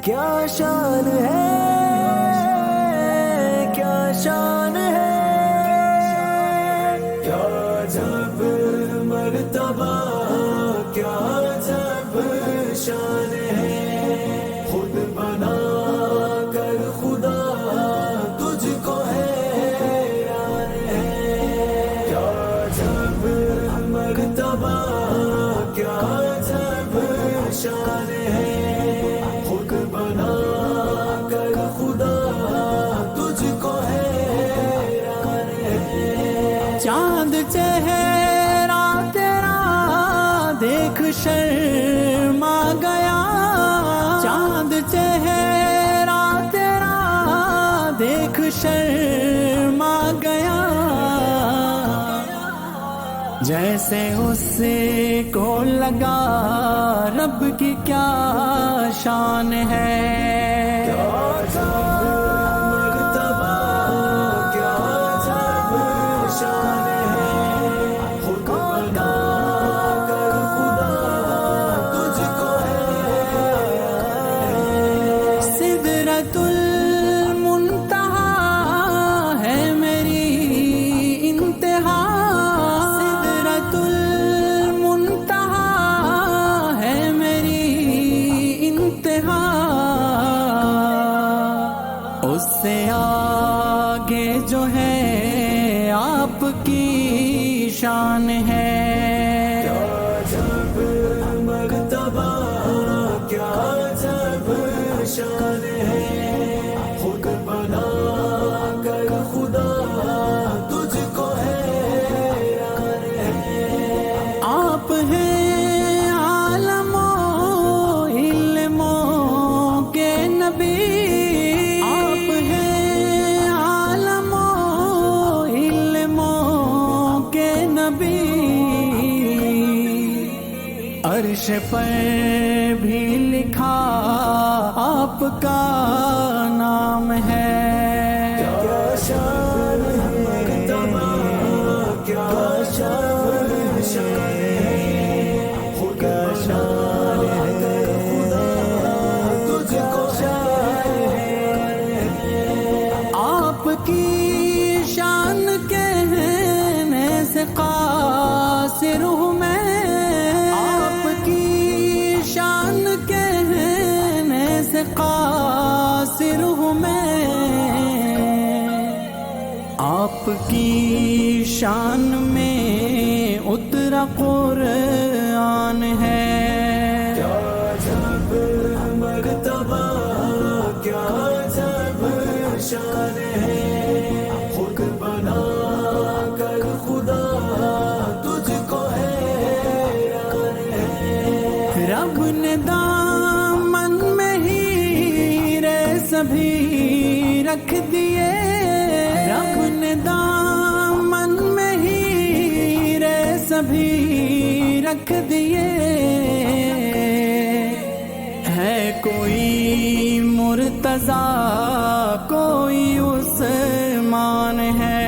کیا شان ہے، کیا شان ہے، کیا جب مرتبہ، کیا جب شان ہے، خود بنا کر خدا تجھ کو حیران ہے، کیا جب مرتبہ، کیا جب شان ہے، خود بنا کر خدا تجھ کو حیران ہے۔ چاند چہرہ تیرا دیکھ شرما گیا، چاند چہرہ تیرا دیکھ شرما گیا، جیسے اس کو لگا رب کی کیا شان ہے۔ سدرۃ المنتہا ہے میری انتہا، سدرۃ المنتہا ہے میری انتہا، اس سے آگے جو ہے آپ کی شان ہے۔ جب مرتبہ، کیا جب شان ہے، خود بنا کر خدا تجھ کو حیران ہے۔ آپ ہیں عالم و علموں کے نبی، آپ ہیں عالم و علموں کے نبی، عرش پر بھی لکھا آپ کا نام ہے۔ کیا شان ہے، مرتبہ، کیا شان ہے، خود شان ہے، خدا تجھ کو حیران ہے۔ آپ کی شان کہنے سے قاصر ہوں میں، آپ کی شان کہنے سے قاصر ہوں میں، آپ کی شان میں اترا قرآن ہے۔ کیا جب مرتبہ، کیا جب شان ہے، خود بنا کر خدا تجھ کو حیران ہے۔ رب نے دامن میں ہیرے سبھی رکھ دیے، رب نے دامن میں ہیرے سبھی رکھ دیے، ہے کوئی مرتضیٰ کوئی عثمان ہے۔